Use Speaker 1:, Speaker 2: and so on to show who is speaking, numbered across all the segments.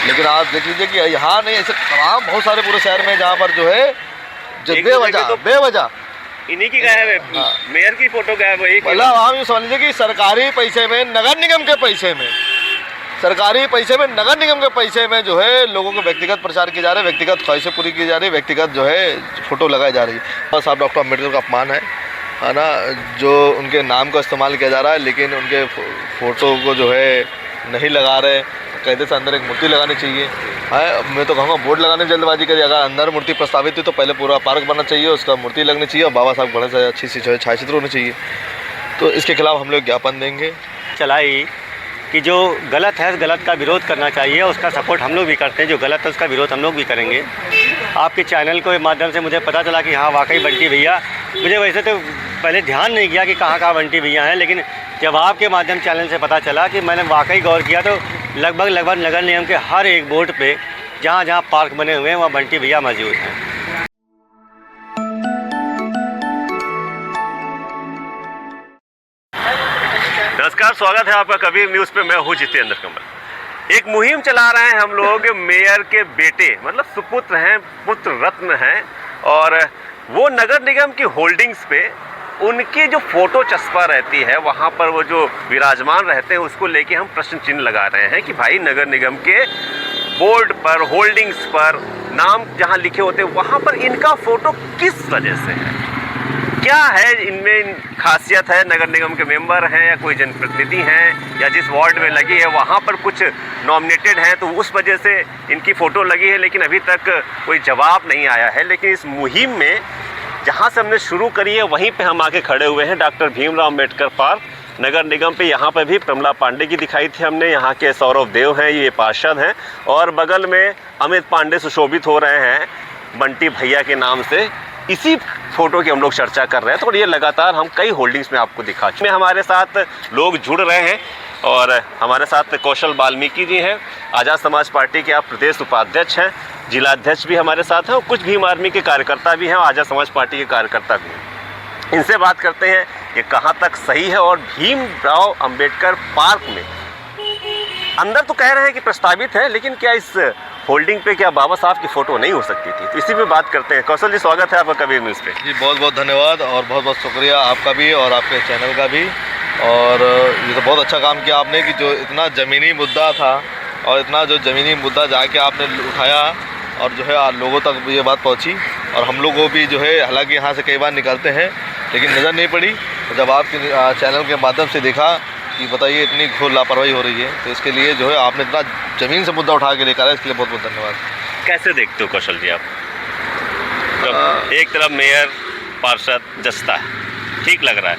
Speaker 1: लेकिन आप देख लीजिए कि यहाँ नहीं, ऐसे तमाम बहुत सारे पूरे शहर में जहाँ पर जो है बेवजह
Speaker 2: इन्हीं की गायब है। हाँ। मेयर की फोटो गायब है।
Speaker 1: मतलब आप ये समझ लीजिए कि सरकारी पैसे में, नगर निगम के पैसे में, नगर निगम के पैसे में जो है लोगों को व्यक्तिगत प्रचार किए जा रहे हैं, व्यक्तिगत ख्वाहिशें पूरी की जा रही है, व्यक्तिगत जो है फोटो लगाई जा रही है। बस आप डॉक्टर अम्बेडकर का अपमान है ना, जो उनके नाम का इस्तेमाल किया जा रहा है, लेकिन उनके फ़ोटो को जो है नहीं लगा रहे। कायदे से अंदर एक मूर्ति लगानी चाहिए है। मैं तो कहूँगा बोर्ड लगाने में जल्दबाजी करिए। अगर अंदर मूर्ति प्रस्तावित थी तो पहले पूरा पार्क बनना चाहिए, उसका मूर्ति लगनी चाहिए और बाबा साहब गणेश अच्छी सी जो है छायाचित्र होनी चाहिए। तो इसके खिलाफ हम लोग ज्ञापन देंगे।
Speaker 2: चलाई कि जो गलत है गलत का विरोध करना चाहिए, उसका सपोर्ट हम लोग भी करते हैं, जो गलत है उसका विरोध हम लोग भी करेंगे। आपके चैनल के माध्यम से मुझे पता चला कि हाँ वाकई बंटी भैया, मुझे वैसे तो पहले ध्यान नहीं किया कि कहाँ बंटी भैया हैं, लेकिन जब आपके माध्यम चैनल से पता चला कि मैंने वाकई गौर किया तो लगभग नगर निगम के हर एक बोर्ड पे जहाँ पार्क बने हुए हैं वहाँ बंटी भैया मौजूद हैं। नमस्कार, स्वागत है आपका कबीर न्यूज़ पे। मैं हूँ जितेंद्र कमल। एक मुहिम चला रहे हैं हम लोग, मेयर के बेटे मतलब सुपुत्र हैं, पुत्र रत्न हैं, और वो नगर निगम की होल्डिंग्स पे उनकी जो फोटो चस्पा रहती है वहाँ पर वो जो विराजमान रहते हैं, उसको लेके हम प्रश्न चिन्ह लगा रहे हैं कि भाई नगर निगम के बोर्ड पर, होल्डिंग्स पर नाम जहाँ लिखे होते हैं वहाँ पर इनका फोटो किस वजह से है, क्या है इनमें खासियत है? नगर निगम के मेंबर हैं या कोई जनप्रतिनिधि हैं या जिस वार्ड में लगी है वहाँ पर कुछ नॉमिनेटेड हैं तो उस वजह से इनकी फ़ोटो लगी है, लेकिन अभी तक कोई जवाब नहीं आया है। लेकिन इस मुहिम में जहाँ से हमने शुरू करी है वहीं पे हम आके खड़े हुए हैं, डॉक्टर भीमराव अम्बेडकर पार्क नगर निगम पे। यहाँ पर भी प्रमला पांडे की दिखाई थी हमने, यहाँ के सौरभ देव हैं, ये पार्षद हैं, और बगल में अमित पांडे सुशोभित हो रहे हैं बंटी भैया के नाम से। इसी फोटो की हम लोग चर्चा कर रहे हैं। तो ये लगातार हम कई होल्डिंग्स में आपको दिखा चुके हैं। हमारे साथ लोग जुड़ रहे हैं और हमारे साथ कौशल वाल्मीकि जी हैं, आज़ाद समाज पार्टी के आप प्रदेश उपाध्यक्ष हैं, जिला अध्यक्ष भी हमारे साथ हैं, और कुछ भीम आर्मी के कार्यकर्ता भी हैं, आज़ाद समाज पार्टी के कार्यकर्ता भी हैं। इनसे बात करते हैं कि कहाँ तक सही है। और भीमराव अम्बेडकर पार्क में अंदर तो कह रहे हैं कि प्रस्तावित है, लेकिन क्या इस होल्डिंग पे क्या बाबा साहब की फ़ोटो नहीं हो सकती थी? तो इसी पे बात करते हैं। कौशल जी, स्वागत है आपका कबीर न्यूज़ पे।
Speaker 1: जी बहुत बहुत धन्यवाद और बहुत बहुत शुक्रिया आपका भी और आपके चैनल का भी। और ये तो बहुत अच्छा काम किया आपने कि जो इतना ज़मीनी मुद्दा था और इतना जो ज़मीनी मुद्दा जाके आपने उठाया और जो है लोगों तक ये बात पहुंची। और हम लोग को भी जो है, हालांकि यहाँ से कई बार निकलते हैं लेकिन नज़र नहीं पड़ी, जब आपके चैनल के माध्यम से देखा कि बताइए इतनी घोर लापरवाही हो रही है, तो इसके लिए जो है आपने इतना ज़मीन से मुद्दा उठा के लेकर आया, इसके लिए बहुत बहुत धन्यवाद।
Speaker 2: कैसे देखते हो कौशल जी आप? तो एक तरफ मेयर, पार्षद, जस्ता है, ठीक लग रहा है,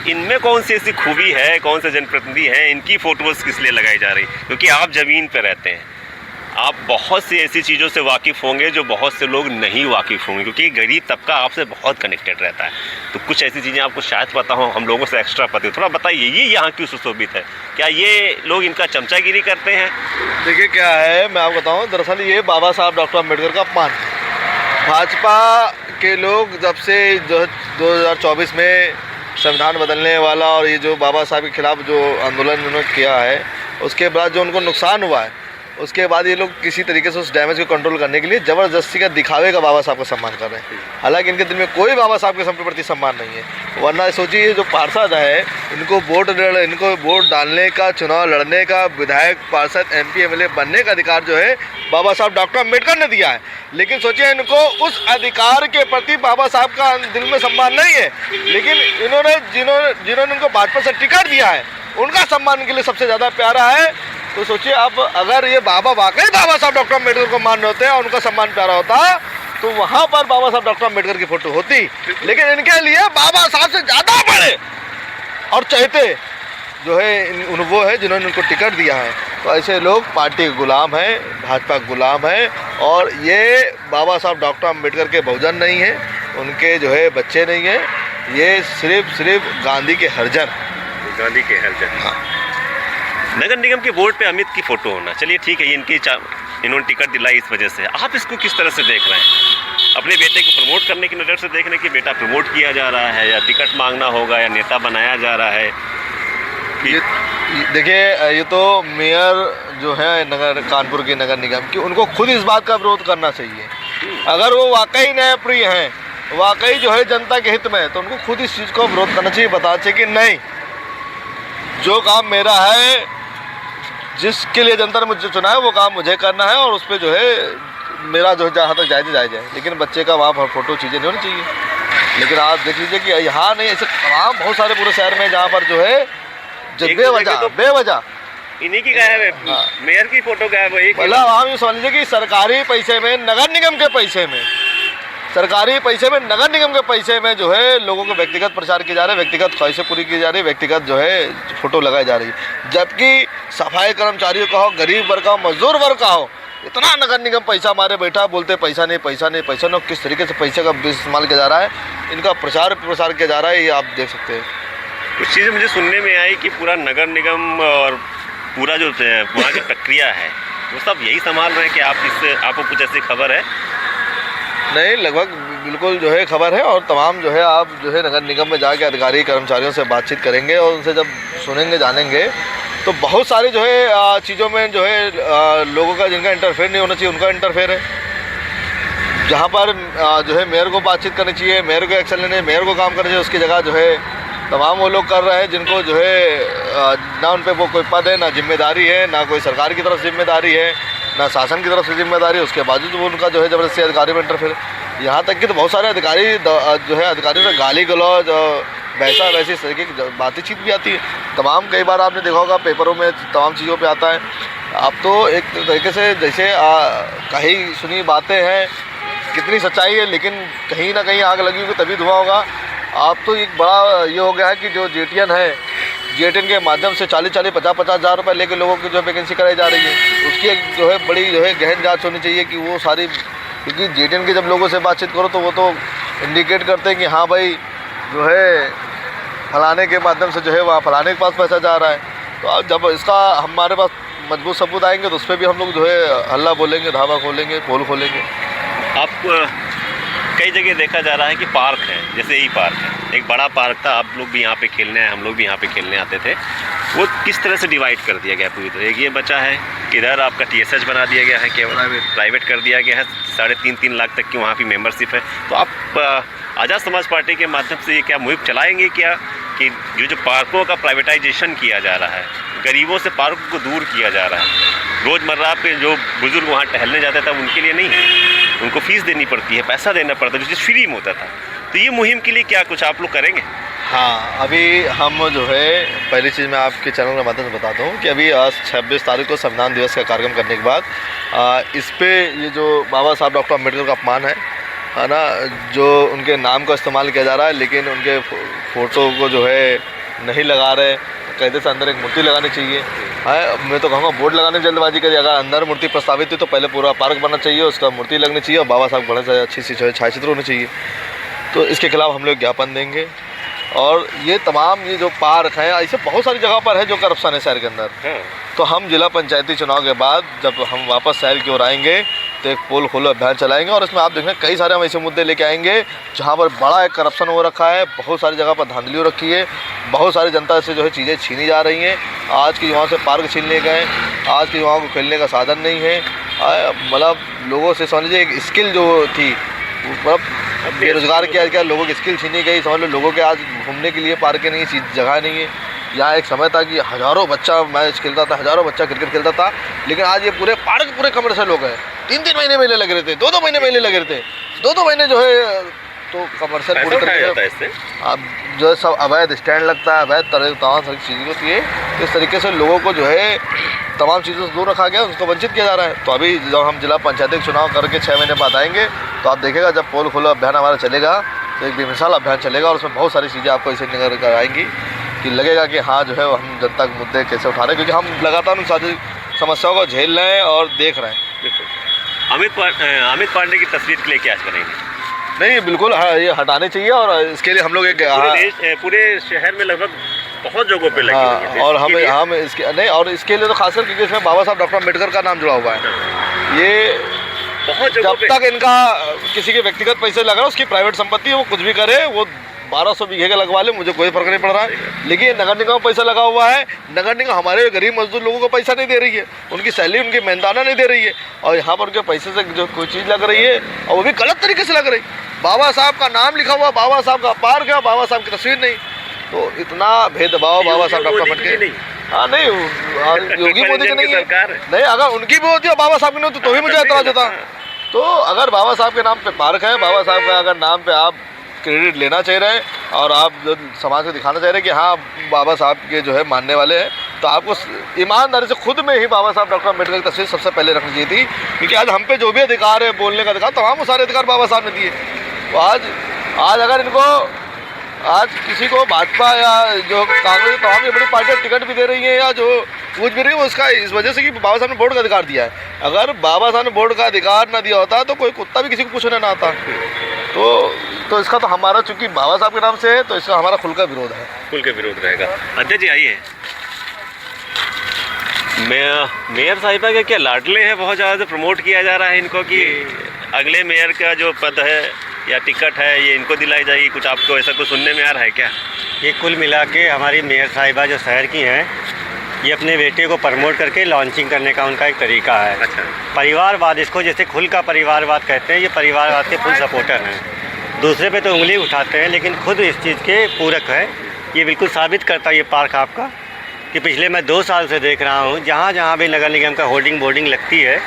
Speaker 2: इनमें कौन सी ऐसी खूबी है, कौन से जनप्रतिनिधि हैं, इनकी फ़ोटोज़ किस लिए लगाई जा रही? क्योंकि आप ज़मीन पर रहते हैं, आप बहुत सी ऐसी चीज़ों से वाकिफ़ होंगे जो बहुत से लोग नहीं वाकिफ़ होंगे, क्योंकि गरीब तबका आपसे बहुत कनेक्टेड रहता है। तो कुछ ऐसी चीज़ें आपको शायद पता हो, हम लोगों से एक्स्ट्रा पता हो। थोड़ा बताइए ये यहाँ क्यों सुशोभित है? क्या ये लोग इनका चमचागिरी करते हैं?
Speaker 1: देखिए क्या है, मैं आपको बताऊँ, दरअसल ये बाबा साहब डॉक्टर अम्बेडकर का अपमान है। भाजपा के लोग जब से 2024 में संविधान बदलने वाला और ये जो बाबा साहब के खिलाफ जो आंदोलन उन्होंने किया है, उसके बाद जो उनको नुकसान हुआ है, उसके बाद ये लोग किसी तरीके से उस डैमेज को कंट्रोल करने के लिए ज़बरदस्ती का दिखावे का बाबा साहब का सम्मान कर रहे हैं। हालांकि इनके दिल में कोई बाबा साहब के प्रति सम्मान नहीं है। वरना सोचिए जो पार्षद है, इनको वोट डालने का, चुनाव लड़ने का, विधायक, पार्षद, MP, MLA बनने का अधिकार जो है बाबा साहब डॉक्टर अम्बेडकर ने दिया है। लेकिन सोचिए इनको उस अधिकार के प्रति बाबा साहब का दिल में सम्मान नहीं है, लेकिन जिन्होंने इनको भाजपा से टिकट दिया है उनका सम्मान इनके लिए सबसे ज़्यादा प्यारा है। तो सोचिए अब अगर ये बाबा वाकई बाबा साहब डॉक्टर अम्बेडकर को मान रहे होते हैं और उनका सम्मान प्यारा होता तो वहाँ पर बाबा साहब डॉक्टर अम्बेडकर की फ़ोटो होती। लेकिन इनके लिए बाबा साहब से ज़्यादा बड़े और चाहते जो है वो है जिन्होंने उनको टिकट दिया है। तो ऐसे लोग पार्टी के गुलाम हैं, भाजपा के गुलाम हैं। और ये बाबा साहब डॉक्टर अम्बेडकर के बहुजन नहीं हैं, उनके जो है बच्चे नहीं हैं, ये सिर्फ गांधी के हरजन।
Speaker 2: हाँ। नगर निगम के बोर्ड पे अमित की फ़ोटो होना, चलिए ठीक है, इन्होंने टिकट दिलाई इस वजह से। आप इसको किस तरह से देख रहे हैं? अपने बेटे को प्रमोट करने की नज़र से देख रहे हैं कि बेटा प्रमोट किया जा रहा है, या टिकट मांगना होगा, या नेता बनाया जा रहा है?
Speaker 1: देखिए ये तो मेयर जो है नगर कानपुर के नगर निगम की, उनको खुद इस बात का विरोध करना चाहिए। अगर वो वाकई न्यायप्रिय हैं, वाकई जो है जनता के हित में है, तो उनको खुद इस चीज़ को विरोध करना चाहिए, बताना चाहिए कि नहीं, जो काम मेरा है, जिसके लिए जनता ने मुझे चुना है, वो काम मुझे करना है और उस पर जो है मेरा जो है जहाँ तक जाए जाए। लेकिन बच्चे का वहाँ फोटो चीज़ें नहीं होनी चाहिए। लेकिन आप देख लीजिए कि यहाँ नहीं, ऐसे तमाम बहुत सारे पूरे शहर में जहाँ पर जो है बेवजह
Speaker 2: इन्हीं की गायब है, मेयर की फोटो गायब है।
Speaker 1: मतलब आप ये समझ लीजिए कि सरकारी पैसे में, नगर निगम के पैसे में, सरकारी पैसे में, नगर निगम के पैसे में जो है लोगों को व्यक्तिगत प्रचार किए जा रहे हैं, व्यक्तिगत ख्वाहिशें पूरी की जा रही है, व्यक्तिगत जो है फोटो लगाई जा रही है। जबकि सफाई कर्मचारियों का हो, गरीब वर्ग का हो, मजदूर वर्ग का हो, इतना नगर निगम पैसा मारे बैठा, बोलते पैसा नहीं पैसा नहीं पैसा नहीं, किस तरीके से पैसे का इस्तेमाल किया जा रहा है, इनका प्रचार प्रसार किया जा रहा है, ये आप देख सकते हैं।
Speaker 2: कुछ चीज़ें मुझे सुनने में आई कि पूरा नगर निगम और पूरा जो वहाँ की प्रक्रिया है वो सब यही संभाल रहे हैं कि आपको कुछ ऐसी खबर है?
Speaker 1: नहीं, लगभग बिल्कुल जो है खबर है। और तमाम जो है आप जो है नगर निगम में जाके अधिकारी कर्मचारियों से बातचीत करेंगे और उनसे जब सुनेंगे जानेंगे तो बहुत सारी जो है चीज़ों में जो है लोगों का जिनका इंटरफेयर नहीं होना चाहिए उनका इंटरफेयर है। जहाँ पर जो है मेयर को बातचीत करनी चाहिए, मेयर को एक्शन लेने, मेयर को काम करना चाहिए, उसकी जगह जो है तमाम वो लोग कर रहे हैं जिनको जो है ना उन पर वो कोई पद है, ना जिम्मेदारी है, ना कोई सरकार की तरफ से जिम्मेदारी है, ना शासन की तरफ से जिम्मेदारी है, उसके बावजूद वो उनका जो है ज़बरदस्ती अधिकारी में इंटरफेयर। यहाँ तक कि तो बहुत सारे अधिकारी जो है अधिकारियों से गाली गलौज वैसी तरीके की बातचीत भी आती है। तमाम कई बार आपने देखा होगा पेपरों में तमाम चीज़ों पे आता है। आप तो एक तरीके से जैसे कहीं सुनी बातें हैं, कितनी सच्चाई है, लेकिन कहीं ना कहीं आग लगी होगी तभी धुआं होगा। आप तो एक बड़ा ये हो गया है कि जो जेटीएन है, जेटीएन के माध्यम से 40-40, 50-50 हज़ार रुपये लेके लोगों की जो है वैकेंसी कराई जा रही है। उसकी एक जो है बड़ी जो है गहन जांच होनी चाहिए कि वो सारी, क्योंकि जेटीएन के जब लोगों से बातचीत करो तो वो तो इंडिकेट करते हैं कि हाँ भाई जो है फलाने के माध्यम से जो है वहाँ फलाने के पास पैसा जा रहा है। तो अब जब इसका हमारे पास मजबूत सबूत आएंगे तो उस पर भी हम लोग जो है हल्ला बोलेंगे, धावा खोलेंगे, पोल खोलेंगे।
Speaker 2: आप कई जगह देखा जा रहा है कि पार्क है, जैसे यही पार्क है, एक बड़ा पार्क था, आप लोग भी यहाँ पे खेलने आए, हम लोग भी यहाँ पे खेलने आते थे, वो किस तरह से डिवाइड कर दिया गया पूरी तरह। एक ये बचा है, इधर आपका TSH बना दिया गया है, केवल प्राइवेट कर दिया गया है, 3.5 लाख तक की वहाँ की मेंबरशिप है। तो आप आज़ाद समाज पार्टी के माध्यम से ये क्या मुहिम चलाएंगे क्या कि जो पार्कों का प्राइवेटाइजेशन किया जा रहा है, गरीबों से पार्क को दूर किया जा रहा है, रोज़मर्रा पे जो बुज़ुर्ग वहाँ टहलने जाते थे उनके लिए नहीं है, उनको फ़ीस देनी पड़ती है, पैसा देना पड़ता है, जो चीज़ फ्री में होता था। तो ये मुहिम के लिए क्या कुछ आप लोग करेंगे?
Speaker 1: हाँ, अभी हम जो है पहली चीज़ मैं आपके चैनल के माध्यम से बताता हूँ कि अभी 26 तारीख को संविधान दिवस का कार्यक्रम करने के बाद इस पर ये जो बाबा साहब डॉक्टर अम्बेडकर का अपमान है ना, जो उनके नाम का इस्तेमाल किया जा रहा है, लेकिन उनके फ़ोटो को जो है नहीं लगा रहे, कायदे से अंदर एक मूर्ति लगानी चाहिए। है, मैं तो कहूँगा बोर्ड लगाने में जल्दबाजी करिए। अगर अंदर मूर्ति प्रस्तावित है तो पहले पूरा पार्क बनना चाहिए, उसका मूर्ति लगनी चाहिए और बाबा साहब गणेश अच्छी सी जो है छायाचित्र होनी चाहिए। तो इसके खिलाफ हम लोग ज्ञापन देंगे। और ये तमाम ये जो पार्क हैं, ऐसे बहुत सारी जगह पर है जो करप्शन है शहर के अंदर। तो हम जिला पंचायती चुनाव के बाद जब हम वापस शहर की ओर आएंगे तो एक पोल खोलो अभियान चलाएंगे और इसमें आप देखेंगे कई सारे हम ऐसे मुद्दे लेके आएंगे जहाँ पर बड़ा एक करप्शन हो रखा है, बहुत सारी जगह पर धांधली हो रखी है, बहुत सारी जनता से जो है चीज़ें छीनी जा रही हैं। आज के युवाओं से पार्क छीन ले गए, आज के युवाओं को खेलने का साधन नहीं है। मतलब लोगों से समझ लीजिए एक स्किल जो थी, मतलब बेरोजगार किया क्या, लोगों की स्किल छीनी गई। समझ लो लोगों के आज घूमने के लिए पार्क नहीं है, जगह नहीं है। यहाँ एक समय था कि हज़ारों बच्चा मैच खेलता था, हज़ारों बच्चा क्रिकेट खेलता था, लेकिन आज ये पूरे पार्क पूरे कमर्शियल हो गए। 3-3 महीने मेले लगे रहते, 2-2 महीने मेले लगे रहते, 2-2 महीने जो है तो कमर्शियल पूरी तरीके से अब जो है सब अवैध स्टैंड लगता है, अवैध तरह तमाम सारी चीज़ें होती है। तो इस तरीके से लोगों को जो है तमाम चीज़ों से दूर रखा गया, उसको वंचित किया जा रहा है। तो अभी जब हम जिला पंचायती चुनाव करके 6 महीने बाद आएंगे तो आप देखेगा जब पोल खोलो अभियान हमारा चलेगा तो एक बेमिसाल अभियान चलेगा और उसमें बहुत सारी चीज़ें आपको इसे निकल कर आएंगी कि लगेगा कि हाँ जो है हम जनता के मुद्दे कैसे उठा रहे हैं, क्योंकि हम लगातार उन सारी समस्याओं को झेल रहे हैं और देख रहे हैं।
Speaker 2: अमित पांडे की तस्वीर के लिए क्या करेंगे?
Speaker 1: नहीं, बिल्कुल हाँ, ये हटाने चाहिए और इसके लिए हम लोग एक
Speaker 2: पूरे शहर में लगभग बहुत जगहों पे लगे हुए हैं।
Speaker 1: और हम इसके नहीं, और इसके लिए तो खासकर क्योंकि इसमें बाबा साहब डॉक्टर अम्बेडकर का नाम जुड़ा हुआ है। ये
Speaker 2: बहुत
Speaker 1: जब तक इनका किसी के व्यक्तिगत पैसे लग रहा है, उसकी प्राइवेट संपत्ति है, वो कुछ भी करे, वो 1200 बीघे का लगवा ले, मुझे कोई फर्क नहीं पड़ रहा है। लेकिन ये नगर निगम पैसा लगा हुआ है, नगर निगम हमारे गरीब मजदूर लोगों को पैसा नहीं दे रही है, उनकी सैलरी उनकी मेहनताना नहीं दे रही है, और यहाँ पर उनके पैसे से जो कोई चीज़ लग रही है और वो भी गलत तरीके से लग रही। बाबा साहब का नाम लिखा हुआ, बाबा साहब का पार्क है, बाबा साहब की तस्वीर नहीं, तो इतना भेदभाव बाबा साहब डॉक्टर अम्बेडकर। हाँ नहीं, योगी मोदी की नहीं है, नहीं अगर उनकी भी होती है बाबा साहब की नहीं होती तो भी मुझे एतराज होता। तो अगर बाबा साहब के नाम पे पार्क है, बाबा साहब का अगर नाम पे आप क्रेडिट लेना चाह रहे हैं और आप जो समाज को दिखाना चाह रहे हैं कि हाँ बाबा साहब के जो है मानने वाले हैं, तो आपको ईमानदारी से खुद में ही बाबा साहब डॉक्टर अम्बेडकर की तस्वीर सबसे पहले रखनी चाहिए थी, क्योंकि आज हम पे जो भी अधिकार है, बोलने का अधिकार, तमाम वो सारे अधिकार बाबा साहब ने दिए। तो आज अगर इनको आज किसी को भाजपा या जो कांग्रेस तमाम ये बड़ी पार्टियाँ टिकट भी दे रही हैं या जो पूछ भी रही है, उसका इस वजह से कि बाबा साहब ने वोट का अधिकार दिया है। अगर बाबा साहब ने वोट का अधिकार ना दिया होता तो कोई कुत्ता भी किसी को पूछने ना आता। तो इसका तो हमारा, चूंकि बाबा साहब के नाम से है, तो इसका हमारा खुल का विरोध है,
Speaker 2: खुल के विरोध रहेगा। अध्यक्ष जी आइए, मेयर साहिबा के क्या लाडले हैं, बहुत ज़्यादा प्रमोट किया जा रहा है इनको कि अगले मेयर का जो पद है या टिकट है ये इनको दिलाई जाएगी, कुछ आपको ऐसा कुछ सुनने में आ रहा है क्या?
Speaker 3: ये कुल मिला के हमारी मेयर साहिबा जो शहर की हैं, ये अपने बेटे को प्रमोट करके लॉन्चिंग करने का उनका एक तरीका है।
Speaker 2: अच्छा।
Speaker 3: परिवारवाद, इसको जैसे खुल का परिवारवाद कहते हैं, ये परिवारवाद के फुल सपोर्टर हैं। दूसरे पे तो उंगली उठाते हैं लेकिन खुद इस चीज़ के पूरक है। ये बिल्कुल साबित करता है ये पार्क आपका कि पिछले मैं 2 साल से देख रहा हूँ, जहाँ जहाँ भी नगर निगम का होर्डिंग बोर्डिंग लगती है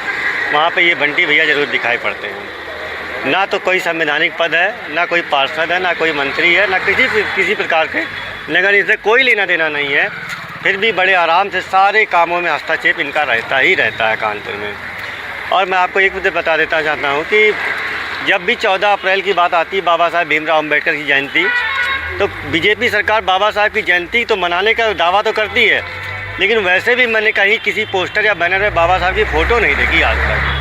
Speaker 3: वहाँ पे ये बंटी भैया ज़रूर दिखाई पड़ते हैं। ना तो कोई संवैधानिक पद है, ना कोई पार्षद है, ना कोई मंत्री है, ना किसी प्रकार के नगर निगम से कोई लेना देना नहीं है, फिर भी बड़े आराम से सारे कामों में हस्तक्षेप इनका रहता है कानपुर में। और मैं आपको एक मुद्दे बता देना चाहता हूँ कि जब भी 14 अप्रैल की बात आती है, बाबा साहब भीमराव अम्बेडकर की जयंती, तो बीजेपी सरकार बाबा साहब की जयंती तो मनाने का दावा तो करती है, लेकिन वैसे भी मैंने कहीं किसी पोस्टर या बैनर में बाबा साहब की फ़ोटो नहीं देखी आज तक।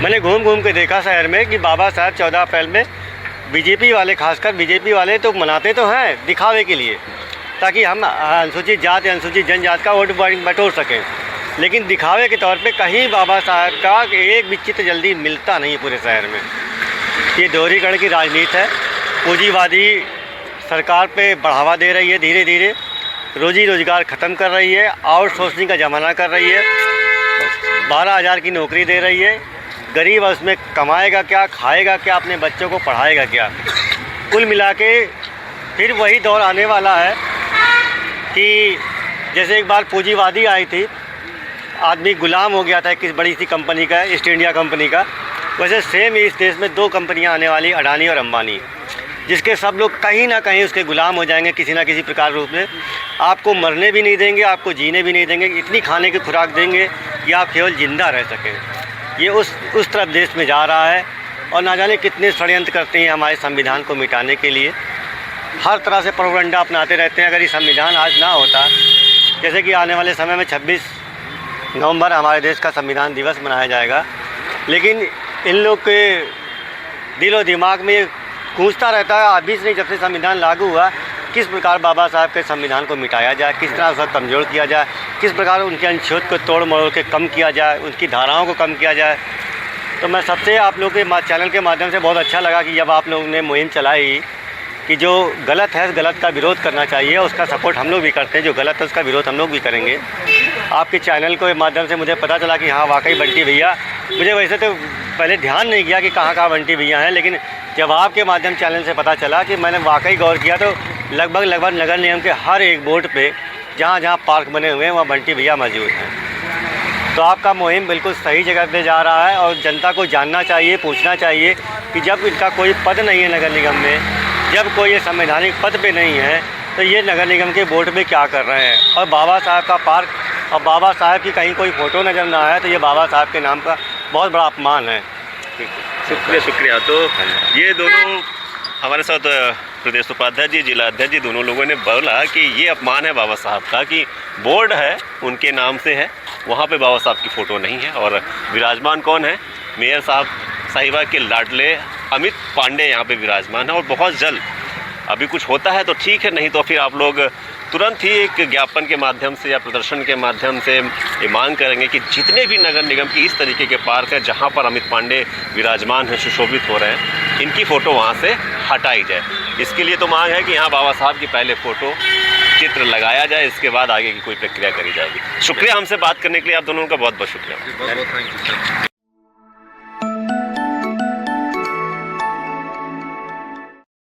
Speaker 3: मैंने घूम घूम के देखा शहर में कि बाबा साहब 14 अप्रैल में बीजेपी वाले, खासकर बीजेपी वाले तो मनाते तो हैं दिखावे के लिए, ताकि हम अनुसूचित जाति अनुसूचित जनजाति का वोट बटोर सकें, लेकिन दिखावे के तौर पे कहीं बाबा साहब का एक भी चित्र जल्दी मिलता नहीं पूरे शहर में। ये दोहरीकरण की राजनीति है, पूंजीवादी सरकार पे बढ़ावा दे रही है, धीरे धीरे रोजी रोजगार ख़त्म कर रही है, आउटसोर्सिंग का ज़माना कर रही है, 12,000 की नौकरी दे रही है। गरीब उसमें कमाएगा क्या, खाएगा क्या, अपने बच्चों को पढ़ाएगा क्या? कुल मिला के फिर वही दौर आने वाला है कि जैसे एक बार पूंजीवादी आई थी, आदमी गुलाम हो गया था किस बड़ी सी कंपनी का, ईस्ट इंडिया कंपनी का, वैसे सेम इस देश में 2 कंपनियां आने वाली, अडानी और अंबानी, जिसके सब लोग कहीं ना कहीं उसके गुलाम हो जाएंगे किसी ना किसी प्रकार रूप में। आपको मरने भी नहीं देंगे, आपको जीने भी नहीं देंगे, इतनी खाने की खुराक देंगे कि आप केवल ज़िंदा रह सकें। ये उस तरफ देश में जा रहा है, और ना जाने कितने षड्यंत्र करते हैं हमारे संविधान को मिटाने के लिए, हर तरह से प्रोपेगेंडा अपनाते रहते हैं। अगर ये संविधान आज ना होता, जैसे कि आने वाले समय में 26 नवंबर हमारे देश का संविधान दिवस मनाया जाएगा, लेकिन इन लोग के दिल और दिमाग में ये गूंजता रहता है अभी से नहीं, जब से संविधान लागू हुआ, किस प्रकार बाबा साहब के संविधान को मिटाया जाए, किस तरह उसका कमज़ोर किया जाए, किस प्रकार उनके अनुच्छेद को तोड़ मरोड़ के कम किया जाए, उनकी धाराओं को कम किया जाए। तो मैं सबसे आप लोग के चैनल के माध्यम से बहुत अच्छा लगा कि जब आप लोगों ने मुहिम चलाई कि जो गलत है उस गलत का विरोध करना चाहिए, उसका सपोर्ट हम लोग भी करते हैं, जो गलत है उसका विरोध हम लोग भी करेंगे। आपके चैनल के माध्यम से मुझे पता चला कि हाँ वाकई बंटी भैया, मुझे वैसे तो पहले ध्यान नहीं किया कि कहाँ बंटी भैया हैं, लेकिन जब आपके माध्यम चैनल से पता चला कि मैंने वाकई गौर किया तो लगभग नगर निगम के हर एक बोर्ड पे जहाँ जहाँ पार्क बने हुए हैं वहाँ बंटी भैया मौजूद हैं। तो आपका मुहिम बिल्कुल सही जगह पे जा रहा है, और जनता को जानना चाहिए, पूछना चाहिए कि जब इनका कोई पद नहीं है नगर निगम में, जब कोई ये संवैधानिक पद पे नहीं है, तो ये नगर निगम के बोर्ड पे क्या कर रहे हैं। और बाबा साहब का पार्क और बाबा साहब की कहीं कोई फ़ोटो नज़र ना आए तो ये बाबा साहब के नाम का बहुत बड़ा अपमान है।
Speaker 2: शुक्रिया। तो ये दोनों हमारे साथ प्रदेश उपाध्यक्ष जी, जिला अध्यक्ष जी, दोनों लोगों ने बोला कि ये अपमान है बाबा साहब का कि बोर्ड है उनके नाम से है, वहाँ पे बाबा साहब की फ़ोटो नहीं है, और विराजमान कौन है, मेयर साहिबा के लाडले अमित पांडे यहाँ पे विराजमान है। और बहुत जल्द अभी कुछ होता है तो ठीक है, नहीं तो फिर आप लोग तुरंत ही एक ज्ञापन के माध्यम से या प्रदर्शन के माध्यम से ये मांग करेंगे कि जितने भी नगर निगम की इस तरीके के पार्क है जहाँ पर अमित पांडे विराजमान हैं, सुशोभित हो रहे हैं, इनकी फ़ोटो वहाँ से हटाई जाए। इसके लिए तो मांग है कि यहाँ बाबा साहब की पहले फ़ोटो चित्र लगाया जाए, इसके बाद आगे की कोई प्रक्रिया करी जाएगी। शुक्रिया हमसे बात करने के लिए, आप दोनों का बहुत बहुत शुक्रिया।
Speaker 1: बहुत बहुत थैंक यू सर।